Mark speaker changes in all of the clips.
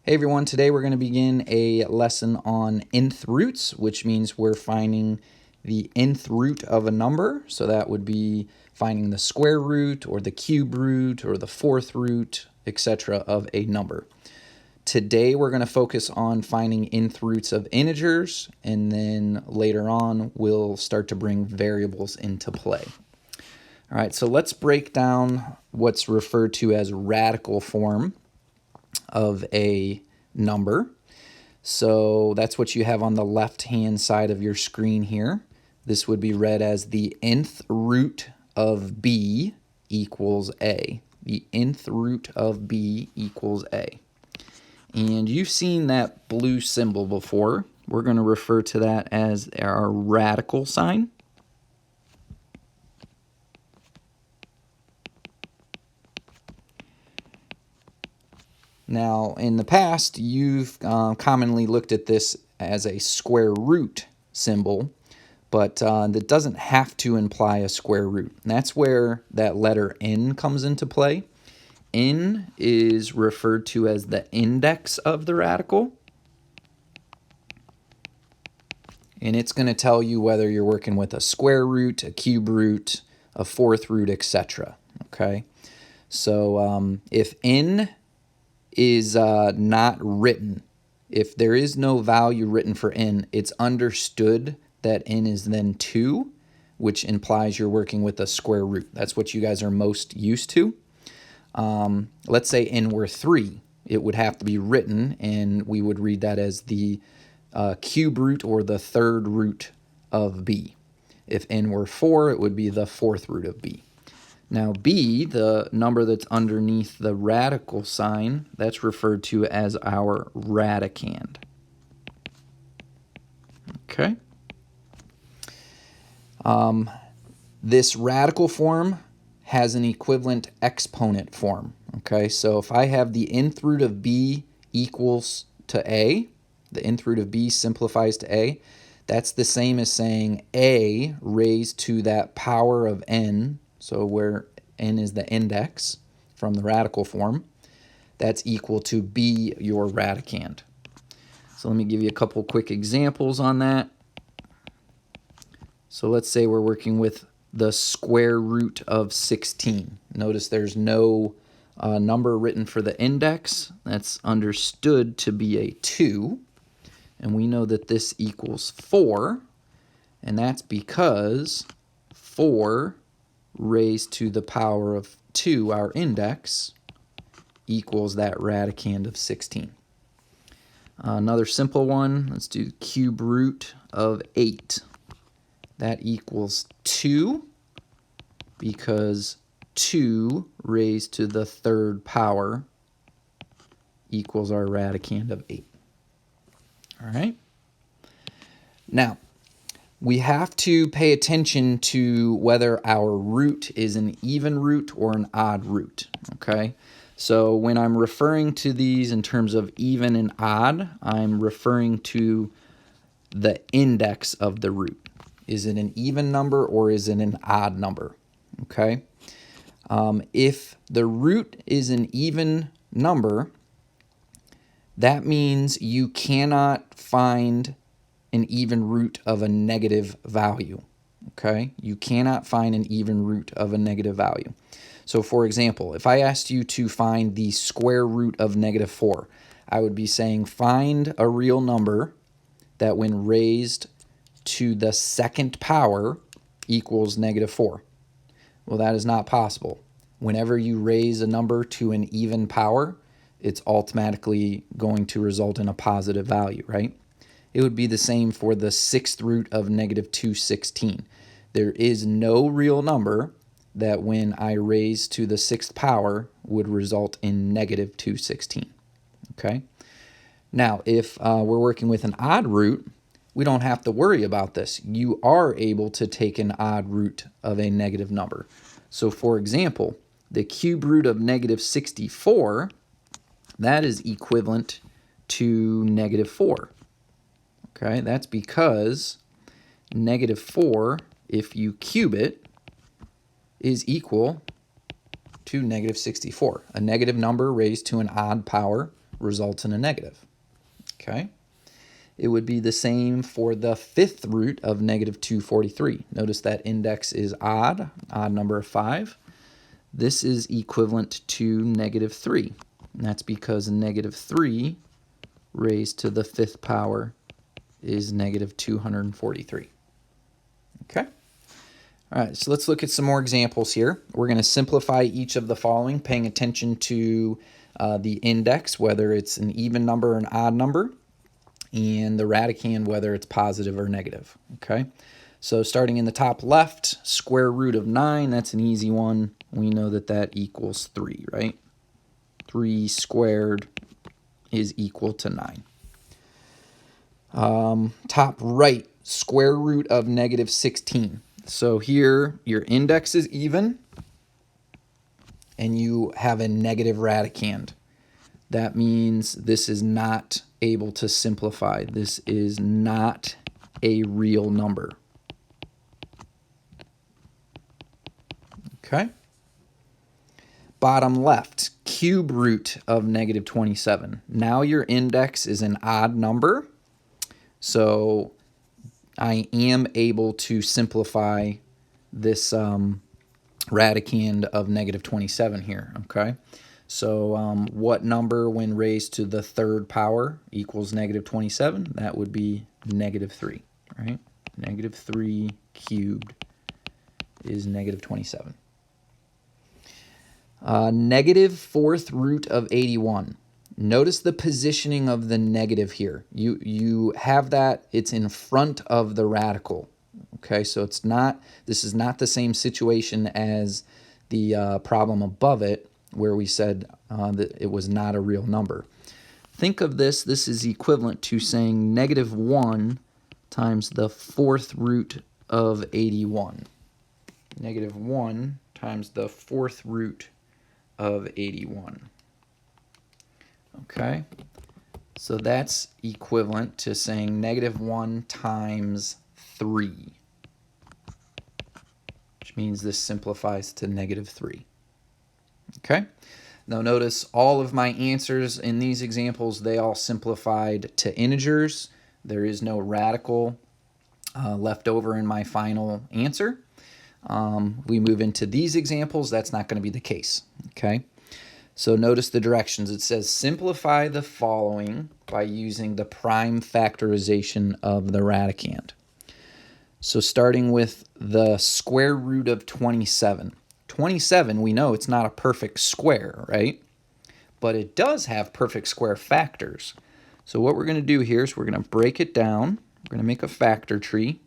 Speaker 1: Hey everyone, today we're going to begin a lesson on nth roots, which means we're finding the nth root of a number. So that would be finding the square root or the cube root or the fourth root, etc. of a number. Today we're going to focus on finding nth roots of integers, and then later on we'll start to bring variables into play. All right, so let's break down what's referred to as radical form of a number. So that's what you have on the left-hand side of your screen here. This would be read as the nth root of b equals a. The nth root of b equals a. And you've seen that blue symbol before. We're going to refer to that as our radical sign. Now, in the past, you've commonly looked at this as a square root symbol, but that doesn't have to imply a square root. And that's where that letter n comes into play. N is referred to as the index of the radical, and it's going to tell you whether you're working with a square root, a cube root, a fourth root, etc. Okay, so if n is not written, if there is no value written for n, it's understood that n is then 2, which implies you're working with a square root. That's what you guys are most used to. Let's say n were 3. It would have to be written, and we would read that as the cube root or the third root of b. If n were 4, it would be the fourth root of b. Now b, the number that's underneath the radical sign, that's referred to as our radicand. Okay. This radical form has an equivalent exponent form. Okay, so if I have the nth root of b equals to a, the nth root of b simplifies to a, that's the same as saying a raised to that power of n, so where n is the index from the radical form, that's equal to b, your radicand. So let me give you a couple quick examples on that. So let's say we're working with the square root of 16. Notice there's no number written for the index. That's understood to be a 2. And we know that this equals 4. And that's because 4 raised to the power of 2, our index, equals that radicand of 16. Another simple one, let's do cube root of 8. That equals 2 because 2 raised to the third power equals our radicand of 8. All right. Now, we have to pay attention to whether our root is an even root or an odd root. Okay. So when I'm referring to these in terms of even and odd, I'm referring to the index of the root. Is it an even number or is it an odd number? Okay. If the root is an even number, that means you cannot find an even root of a negative value. Okay. You cannot find an even root of a negative value. So for example, if I asked you to find the square root of -4, I would be saying find a real number that when raised to the second power equals -4. Well, that is not possible. Whenever you raise a number to an even power, it's automatically going to result in a positive value, right? It would be the same for the sixth root of -216. There is no real number that when I raise to the sixth power would result in -216. Okay? Now, if we're working with an odd root, we don't have to worry about this. You are able to take an odd root of a negative number. So for example, the cube root of -64, that is equivalent to -4. Okay, that's because -4, if you cube it, is equal to -64. A negative number raised to an odd power results in a negative. Okay? It would be the same for the fifth root of negative 243. Notice that index is odd number of 5. This is equivalent to negative 3. And that's because negative 3 raised to the fifth power is negative 243. Okay? All right, so let's look at some more examples here. We're going to simplify each of the following, paying attention to the index, whether it's an even number or an odd number, and the radicand, whether it's positive or negative. Okay? So starting in the top left, square root of 9, that's an easy one. We know that that equals 3, right? 3 squared is equal to 9. Top right, square root of negative 16. So here, your index is even, and you have a negative radicand. That means this is not able to simplify. This is not a real number. Okay? Bottom left, cube root of negative 27. Now your index is an odd number, so I am able to simplify this radicand of negative 27 here, okay? So what number when raised to the third power equals negative 27? That would be negative 3, right? Negative 3 cubed is negative 27. Negative fourth root of 81. Notice the positioning of the negative here. You have that, it's in front of the radical. Okay, so this is not the same situation as the problem above it where we said that it was not a real number. Think of this is equivalent to saying negative 1 times the fourth root of 81. Negative 1 times the fourth root of 81. Okay, so that's equivalent to saying negative 1 times 3, which means this simplifies to negative 3. Okay, now notice all of my answers in these examples, they all simplified to integers. There is no radical left over in my final answer. We move into these examples, that's not going to be the case. Okay. So notice the directions. It says simplify the following by using the prime factorization of the radicand. So starting with the square root of 27. 27, we know it's not a perfect square, right? But it does have perfect square factors. So what we're going to do here is we're going to break it down. We're going to make a factor tree.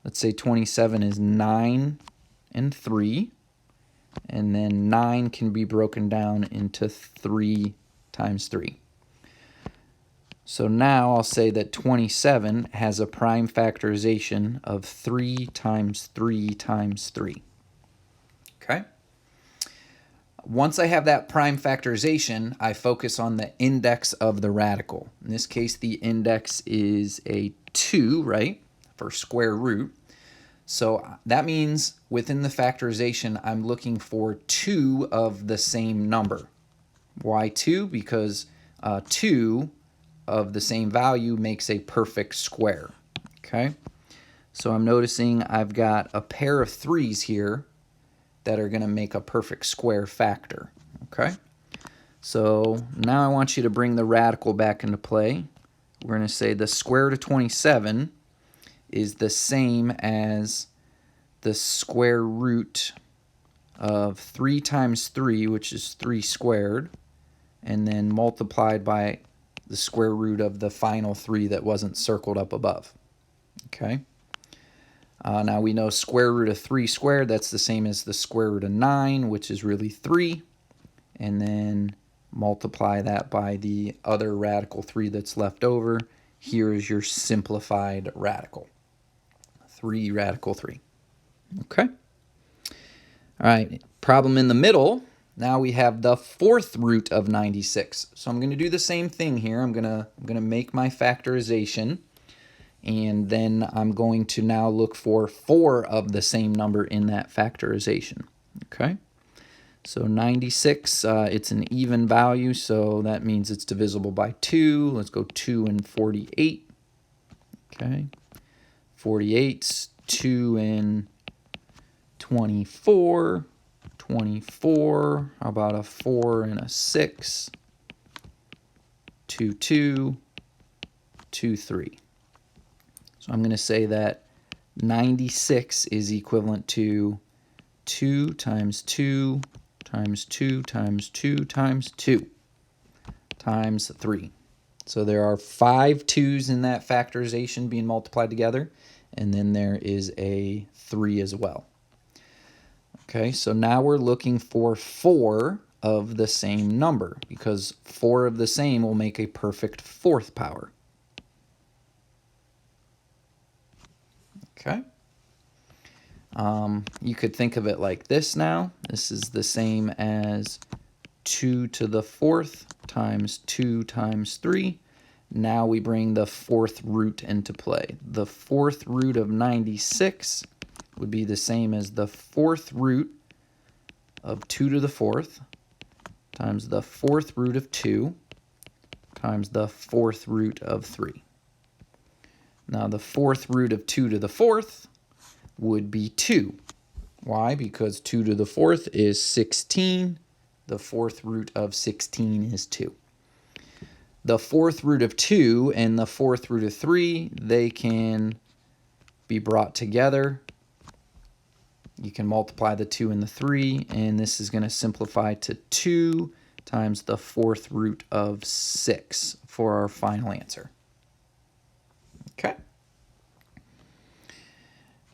Speaker 1: Let's say 27 is 9 and 3. And then 9 can be broken down into 3 times 3. So now I'll say that 27 has a prime factorization of 3 times 3 times 3. Okay? Once I have that prime factorization, I focus on the index of the radical. In this case, the index is a 2, right, for square root. So that means within the factorization, I'm looking for 2 of the same number. Why 2? Because 2 of the same value makes a perfect square. Okay? So I'm noticing I've got a pair of 3's here that are going to make a perfect square factor. Okay? So now I want you to bring the radical back into play. We're going to say the square root of 27 is the same as the square root of 3 times 3, which is 3 squared, and then multiplied by the square root of the final 3 that wasn't circled up above. Okay. Now we know square root of 3 squared, that's the same as the square root of 9, which is really 3, and then multiply that by the other radical 3 that's left over. Here is your simplified radical. 3 radical 3. Okay. All right, problem in the middle. Now we have the fourth root of 96. So I'm going to do the same thing here. I'm going to make my factorization, and then I'm going to now look for 4 of the same number in that factorization. Okay. So 96, it's an even value, so that means it's divisible by 2. Let's go 2 and 48. Okay. 48's 2 and 24. 24. How about a 4 and a 6? 2, 2, 2, 3. So I'm going to say that 96 is equivalent to 2 times 2 times 2 times 2 times 2 times 3. So there are 5 2's in that factorization being multiplied together, and then there is a 3 as well. Okay, so now we're looking for 4 of the same number, because 4 of the same will make a perfect fourth power. Okay. You could think of it like this now. This is the same as 2 to the fourth times 2 times 3. Now we bring the fourth root into play. The fourth root of 96 would be the same as the fourth root of 2 to the fourth times the fourth root of 2 times the fourth root of 3. Now the fourth root of 2 to the fourth would be 2. Why? Because 2 to the fourth is 16. The fourth root of 16 is 2. The fourth root of 2 and the fourth root of 3, they can be brought together. You can multiply the 2 and the 3, and this is going to simplify to 2 times the fourth root of 6 for our final answer. Okay.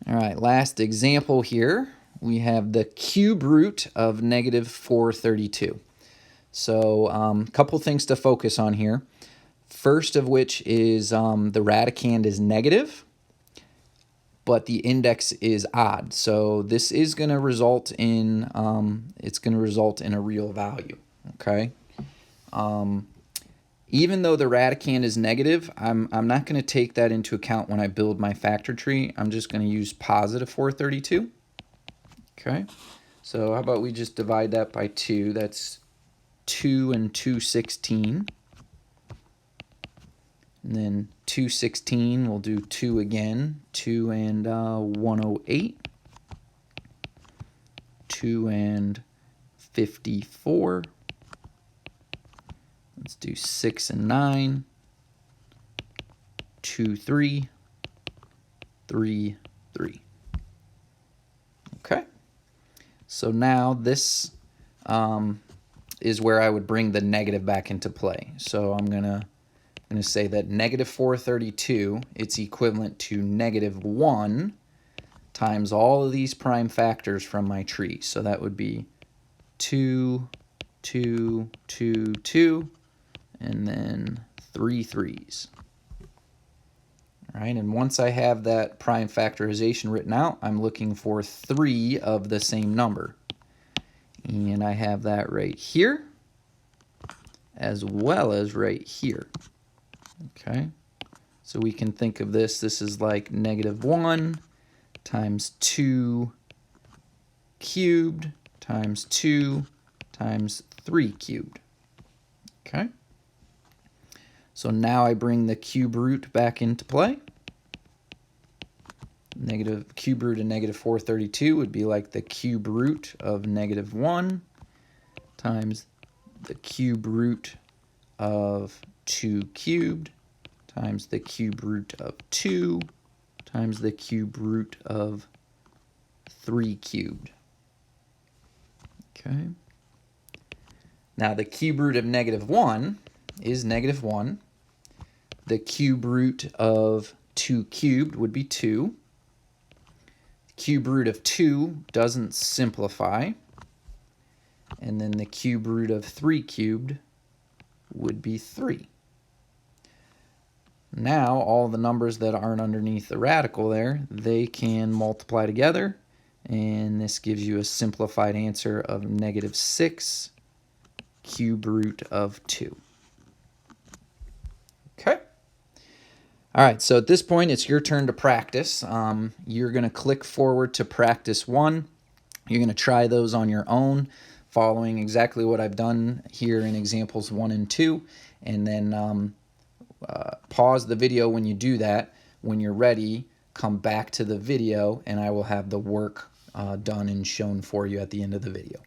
Speaker 1: All right, last example here. We have the cube root of negative 432. So a couple things to focus on here. First of which is the radicand is negative, but the index is odd. So this is going to result in a real value. Okay. Even though the radicand is negative, I'm not going to take that into account when I build my factor tree. I'm just going to use positive 432. Okay. So how about we just divide that by 2? That's 2 and 216. And then 216, we'll do 2 again. 2 and 108. 2 and 54. Let's do 6 and 9. 2, 3. 3, 3. Okay. So now this is where I would bring the negative back into play. So I'm going to say that negative 432, it's equivalent to negative 1 times all of these prime factors from my tree. So that would be 2, 2, 2, 2, and then 3 3s. All right, and once I have that prime factorization written out, I'm looking for 3 of the same number. And I have that right here, as well as right here. Okay, so we can think of this is like negative 1 times 2 cubed times 2 times 3 cubed. Okay, so now I bring the cube root back into play. Negative cube root of negative 432 would be like the cube root of negative 1 times the cube root of 2 cubed times the cube root of 2 times the cube root of 3 cubed. Okay. Now the cube root of negative 1 is negative 1. The cube root of 2 cubed would be 2. The cube root of 2 doesn't simplify. And then the cube root of 3 cubed would be 3. Now all the numbers that aren't underneath the radical there, they can multiply together, and this gives you a simplified answer of negative 6 cube root of 2. Okay. All right, so at this point it's your turn to practice. You're going to click forward to practice 1. You're going to try those on your own. following exactly what I've done here in examples 1 and 2, and then pause the video when you do that. When you're ready, come back to the video and I will have the work done and shown for you at the end of the video.